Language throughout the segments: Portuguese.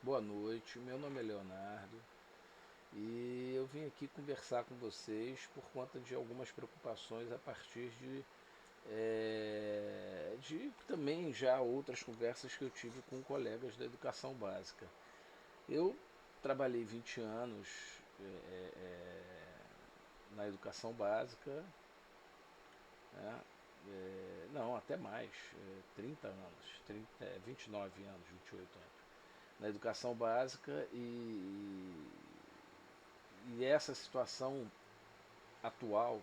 Boa noite, meu nome é Leonardo e eu vim aqui conversar com vocês por conta de algumas preocupações a partir de também já outras conversas que eu tive com colegas da educação básica. Eu trabalhei 20 anos na educação básica, né? Não, até mais, 30 anos, 29 anos, 28 anos na educação básica e essa situação atual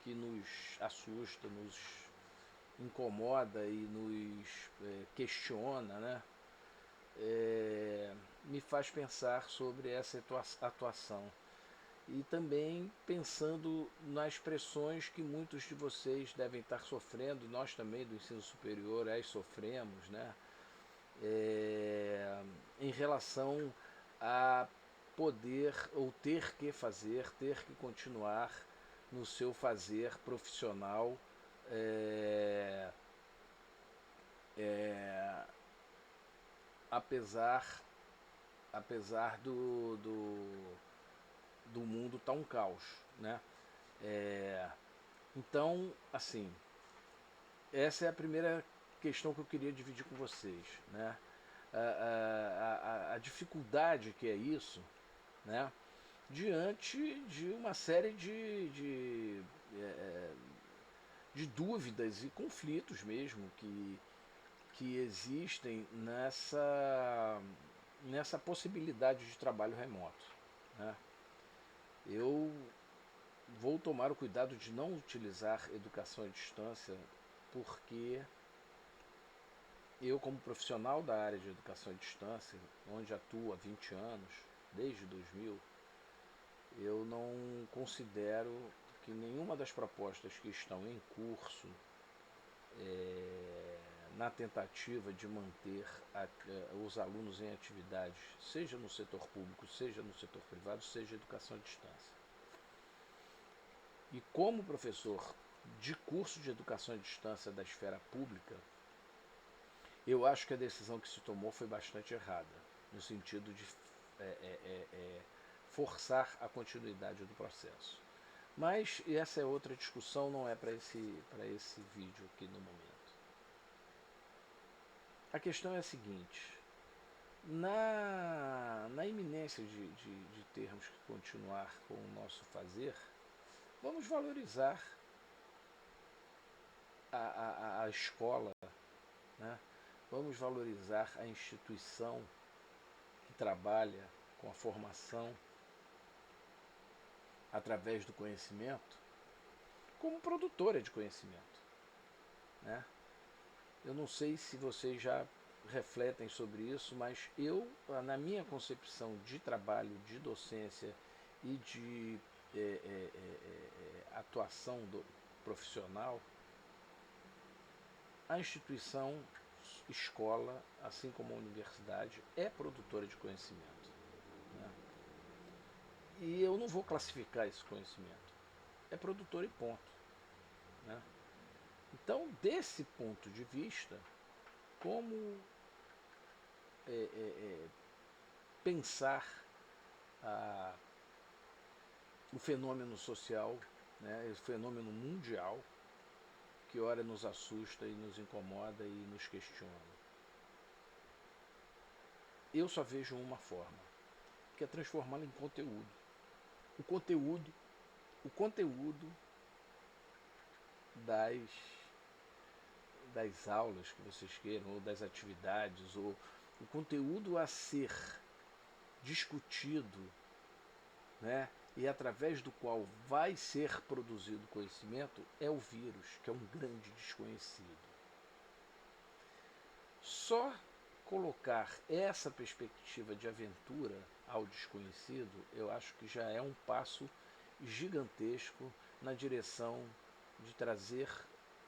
que nos assusta, nos incomoda e nos questiona, né? Me faz pensar sobre essa atuação. E também pensando nas pressões que muitos de vocês devem estar sofrendo, nós também do ensino superior as sofremos, né? Em relação a poder ou ter que fazer, ter que continuar no seu fazer profissional, é, é, apesar, apesar do mundo estar um caos, né? É, então, assim, essa é a primeira questão que eu queria dividir com vocês, né? A dificuldade que é isso, né? Diante de uma série de dúvidas e conflitos mesmo que existem nessa possibilidade de trabalho remoto, né? Eu vou tomar o cuidado de não utilizar educação à distância porque eu, como profissional da área de educação à distância, onde atuo há 20 anos, desde 2000, eu não considero que nenhuma das propostas que estão em curso na tentativa de manter os alunos em atividades, seja no setor público, seja no setor privado, seja educação à distância. E como professor de curso de educação à distância da esfera pública, eu acho que a decisão que se tomou foi bastante errada, no sentido de forçar a continuidade do processo. Mas essa é outra discussão, não é para esse vídeo aqui no momento. A questão é a seguinte: na iminência de termos que continuar com o nosso fazer, vamos valorizar a escola, né? Vamos valorizar a instituição que trabalha com a formação através do conhecimento como produtora de conhecimento, né? Eu não sei se vocês já refletem sobre isso, mas eu, na minha concepção de trabalho, de docência e de atuação profissional, a instituição escola, assim como a universidade, é produtora de conhecimento, né? E eu não vou classificar esse conhecimento. É produtor e ponto, né? Então, desse ponto de vista, como pensar a, o fenômeno social, né, o fenômeno mundial, que ora nos assusta e nos incomoda e nos questiona? Eu só vejo uma forma, que é transformá-lo em conteúdo. O conteúdo, o conteúdo das, das aulas que vocês queiram, ou das atividades, ou o conteúdo a ser discutido, né, e através do qual vai ser produzido conhecimento, é o vírus, que é um grande desconhecido. Só colocar essa perspectiva de aventura ao desconhecido, eu acho que já é um passo gigantesco na direção de trazer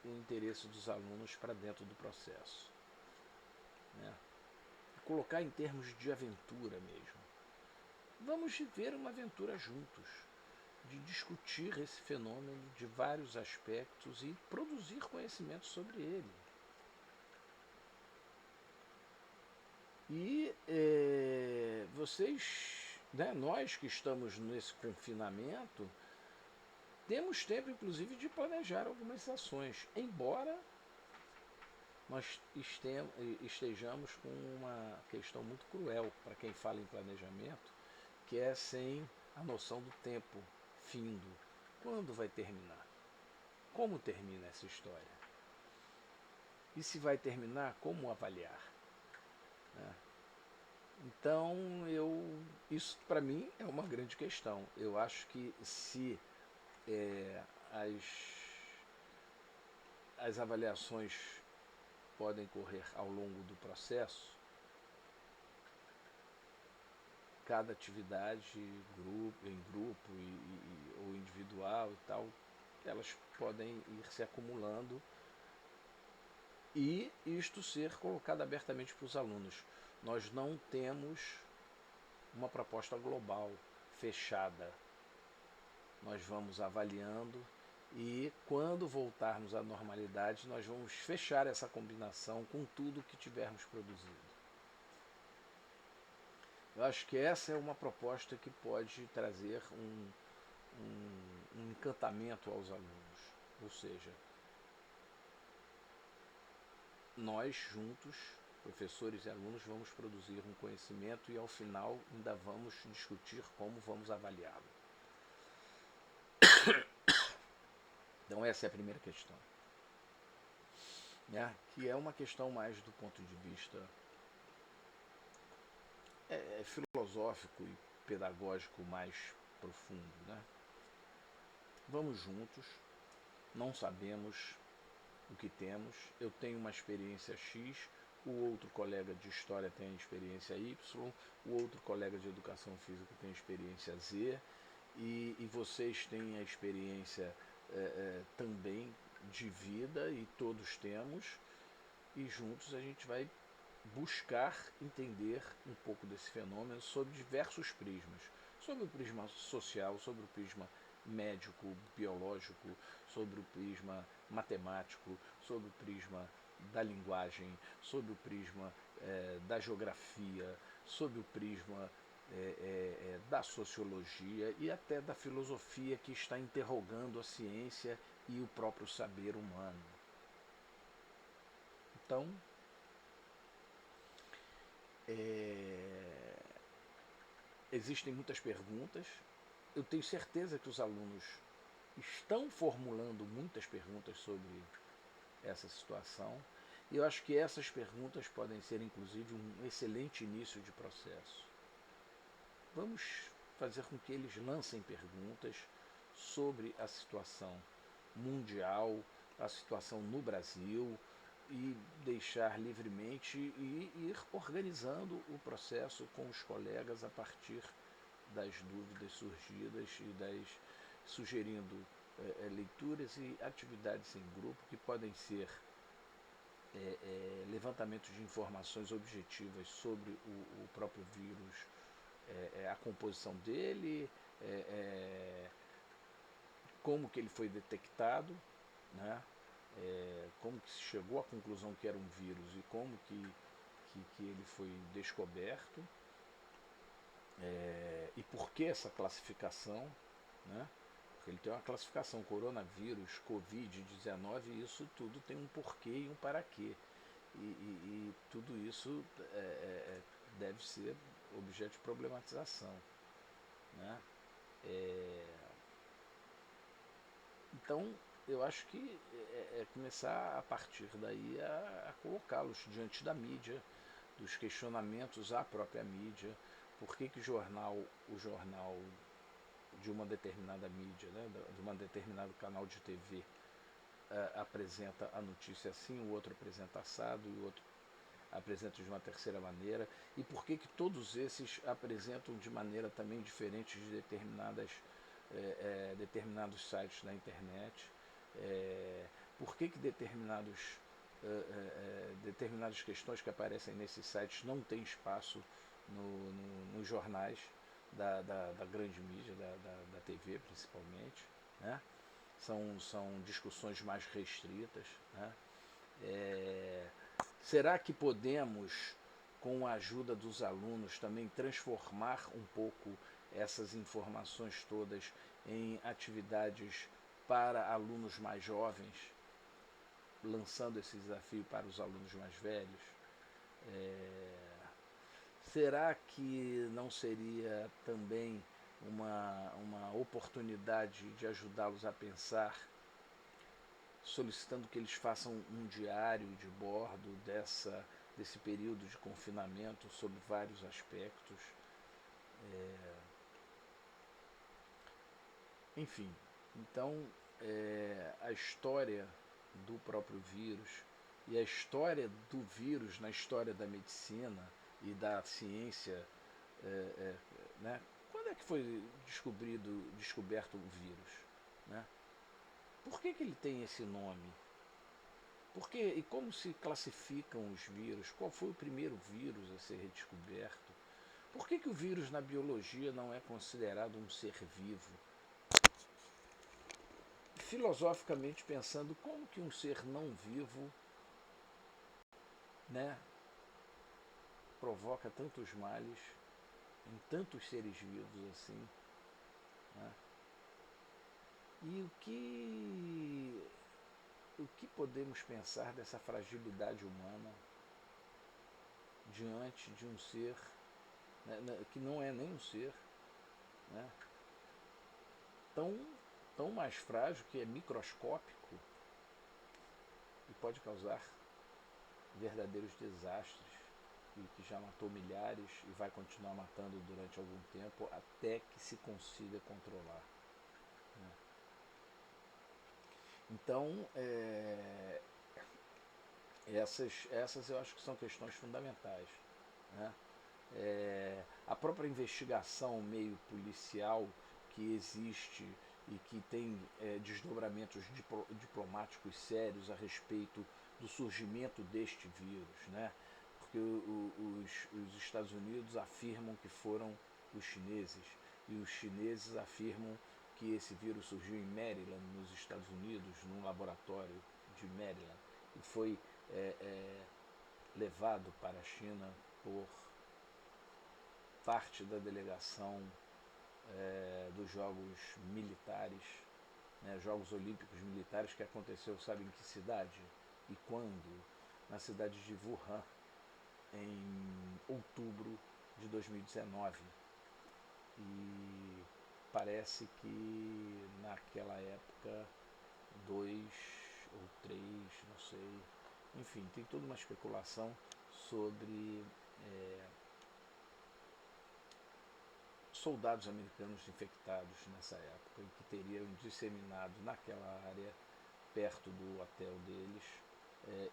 o interesse dos alunos para dentro do processo, né? Colocar em termos de aventura mesmo. Vamos viver uma aventura juntos, de discutir esse fenômeno de vários aspectos e produzir conhecimento sobre ele. E né, nós que estamos nesse confinamento, temos tempo, inclusive, de planejar algumas ações, embora nós estejamos com uma questão muito cruel para quem fala em planejamento, que é sem a noção do tempo findo. Quando vai terminar? Como termina essa história? E se vai terminar, como avaliar? Né? Então, isso para mim é uma grande questão. Eu acho que se é, as avaliações podem correr ao longo do processo, cada atividade, em grupo ou individual e tal, elas podem ir se acumulando e isto ser colocado abertamente para os alunos. Nós não temos uma proposta global, fechada. Nós vamos avaliando e quando voltarmos à normalidade, nós vamos fechar essa combinação com tudo que tivermos produzido. Eu acho que essa é uma proposta que pode trazer um encantamento aos alunos. Ou seja, nós juntos, professores e alunos, vamos produzir um conhecimento e ao final ainda vamos discutir como vamos avaliá-lo. Então essa é a primeira questão, né? Que é uma questão mais do ponto de vista filosófico e pedagógico mais profundo, né? Vamos juntos, não sabemos o que temos, eu tenho uma experiência X, o outro colega de história tem a experiência Y, o outro colega de educação física tem a experiência Z, e vocês têm a experiência também de vida, e todos temos, e juntos a gente vai buscar entender um pouco desse fenômeno sob diversos prismas, sobre o prisma social, sobre o prisma médico, biológico, sobre o prisma matemático, sobre o prisma da linguagem, sobre o prisma da geografia, sobre o prisma da sociologia e até da filosofia que está interrogando a ciência e o próprio saber humano. Então, existem muitas perguntas. Eu tenho certeza que os alunos estão formulando muitas perguntas sobre essa situação. E eu acho que essas perguntas podem ser, inclusive, um excelente início de processo. Vamos fazer com que eles lancem perguntas sobre a situação mundial, a situação no Brasil, e deixar livremente e ir organizando o processo com os colegas a partir das dúvidas surgidas e sugerindo leituras e atividades em grupo que podem ser levantamentos de informações objetivas sobre o próprio vírus, a composição dele, como que ele foi detectado, né? Como que se chegou à conclusão que era um vírus e como que ele foi descoberto, e por que essa classificação, né? Porque ele tem uma classificação, coronavírus, Covid-19, e isso tudo tem um porquê e um para quê. E tudo isso deve ser objeto de problematização, né? Então, eu acho que começar a partir daí a colocá-los diante da mídia, dos questionamentos à própria mídia, por que o jornal de uma determinada mídia, né, de um determinado canal de TV, apresenta a notícia assim, o outro apresenta assado e o outro apresenta de uma terceira maneira, e por que todos esses apresentam de maneira também diferente de determinados sites da internet, por que determinadas questões que aparecem nesses sites não têm espaço nos jornais da grande mídia, da TV principalmente, né? São discussões mais restritas, né? Será que podemos com a ajuda dos alunos, também transformar um pouco essas informações todas em atividades para alunos mais jovens, lançando esse desafio para os alunos mais velhos. Será que não seria também uma oportunidade de ajudá-los a pensar, solicitando que eles façam um diário de bordo desse período de confinamento sobre vários aspectos? Enfim, então a história do próprio vírus e a história do vírus na história da medicina e da ciência, né? Quando é que foi descoberto o vírus? Né? Por que ele tem esse nome? Por que, e como se classificam os vírus? Qual foi o primeiro vírus a ser redescoberto? Por que o vírus na biologia não é considerado um ser vivo? Filosoficamente pensando, como que um ser não vivo, né, provoca tantos males em tantos seres vivos assim? Né? E o que podemos pensar dessa fragilidade humana diante de um ser, né, que não é nem um ser, né, tão, tão mais frágil, que é microscópico e pode causar verdadeiros desastres, e que já matou milhares e vai continuar matando durante algum tempo até que se consiga controlar. Né? Então, essas eu acho que são questões fundamentais. Né? A própria investigação meio policial que existe e que tem desdobramentos diplomáticos sérios a respeito do surgimento deste vírus, né? Porque os Estados Unidos afirmam que foram os chineses e os chineses afirmam que esse vírus surgiu em Maryland, nos Estados Unidos, num laboratório de Maryland e foi levado para a China por parte da delegação dos Jogos Militares, né, Jogos Olímpicos Militares, que aconteceu, sabe em que cidade e quando? Na cidade de Wuhan, em outubro de 2019. E parece que naquela época, dois ou três, não sei, enfim, tem toda uma especulação sobre soldados americanos infectados nessa época e que teriam disseminado naquela área, perto do hotel deles,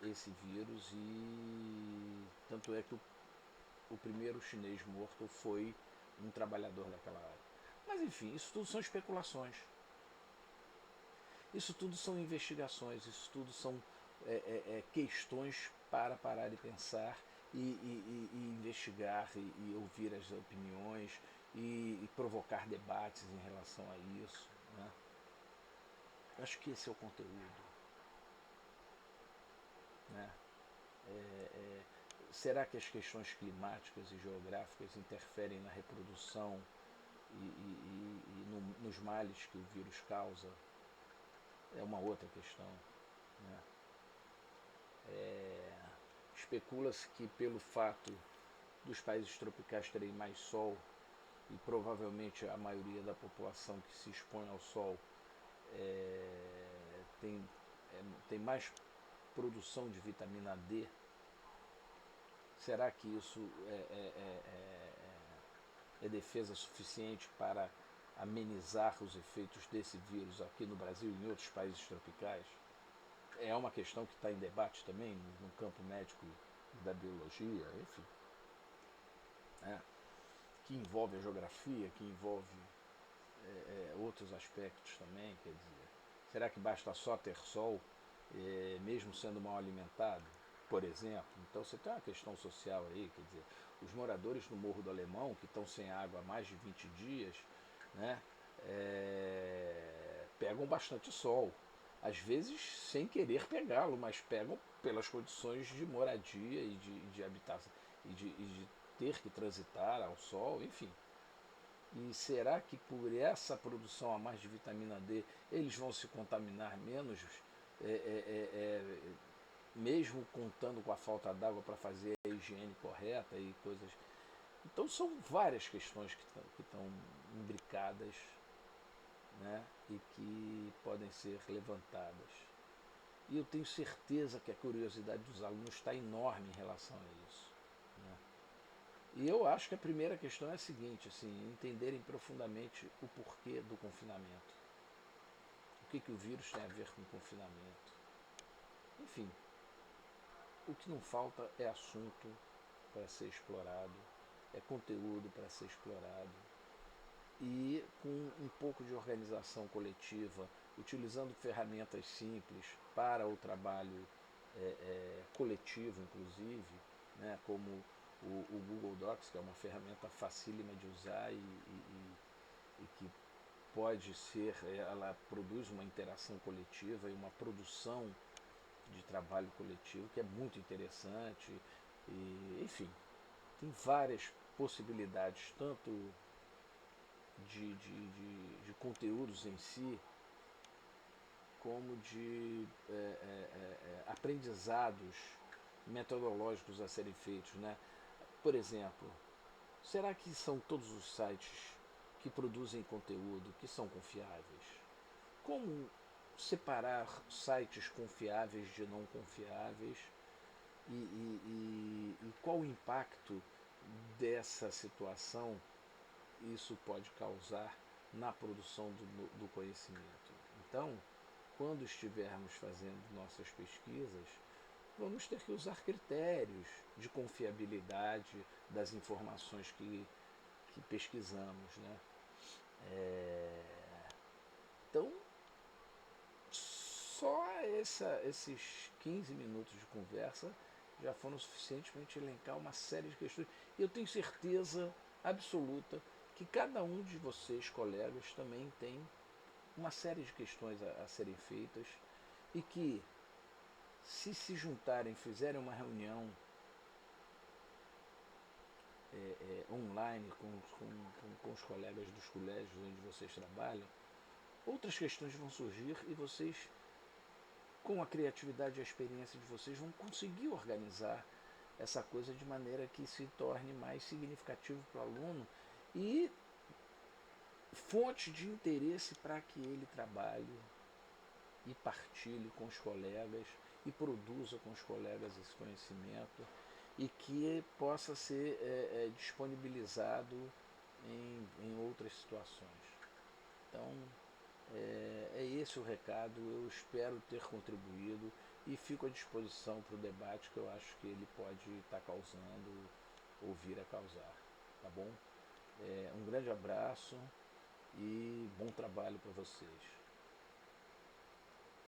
esse vírus, e tanto é que o primeiro chinês morto foi um trabalhador daquela área. Mas enfim, isso tudo são especulações, isso tudo são investigações, isso tudo são questões para parar e pensar e investigar e ouvir as opiniões e provocar debates em relação a isso. Né? Acho que esse é o conteúdo. Né? Será que as questões climáticas e geográficas interferem na reprodução nos males que o vírus causa? É uma outra questão. Né? Especula-se que pelo fato dos países tropicais terem mais sol e provavelmente a maioria da população que se expõe ao sol tem mais produção de vitamina D. Será que isso é defesa suficiente para amenizar os efeitos desse vírus aqui no Brasil e em outros países tropicais? É uma questão que está em debate também no campo médico da biologia, enfim, né? Que envolve a geografia, que envolve outros aspectos também. Quer dizer, será que basta só ter sol, mesmo sendo mal alimentado, por exemplo? Então você tem uma questão social aí, quer dizer, os moradores do Morro do Alemão, que estão sem água há mais de 20 dias, né, pegam bastante sol. Às vezes sem querer pegá-lo, mas pegam pelas condições de moradia e de habitação. e de ter que transitar ao sol, enfim. E será que por essa produção a mais de vitamina D eles vão se contaminar menos, é, é, é, mesmo contando com a falta d'água para fazer a higiene correta e coisas. Então são várias questões que estão imbricadas, né, e que podem ser levantadas. E eu tenho certeza que a curiosidade dos alunos está enorme em relação a isso. Né? E eu acho que a primeira questão é a seguinte, assim, entenderem profundamente o porquê do confinamento. O que o vírus tem a ver com o confinamento. Enfim, o que não falta é assunto para ser explorado, é conteúdo para ser explorado. E com um pouco de organização coletiva, utilizando ferramentas simples para o trabalho coletivo, inclusive, né, como o Google Docs, que é uma ferramenta facílima de usar e que pode ser, ela produz uma interação coletiva e uma produção de trabalho coletivo que é muito interessante. E, enfim, tem várias possibilidades, tanto de conteúdos em si, como de aprendizados metodológicos a serem feitos. Né? Por exemplo, será que são todos os sites que produzem conteúdo que são confiáveis? Como separar sites confiáveis de não confiáveis e qual o impacto dessa situação isso pode causar na produção do conhecimento? Então, quando estivermos fazendo nossas pesquisas, vamos ter que usar critérios de confiabilidade das informações que pesquisamos. Né? Então, só esses 15 minutos de conversa já foram suficientes para a gente elencar uma série de questões. E eu tenho certeza absoluta que cada um de vocês, colegas, também tem uma série de questões a serem feitas e que, se juntarem, fizerem uma reunião online com os colegas dos colégios onde vocês trabalham, outras questões vão surgir e vocês, com a criatividade e a experiência de vocês, vão conseguir organizar essa coisa de maneira que se torne mais significativo para o aluno e fonte de interesse para que ele trabalhe e partilhe com os colegas e produza com os colegas esse conhecimento e que possa ser disponibilizado em outras situações. Então, é esse o recado. Eu espero ter contribuído e fico à disposição para o debate que eu acho que ele pode estar causando ou vir a causar. Tá bom? Um grande abraço e bom trabalho para vocês.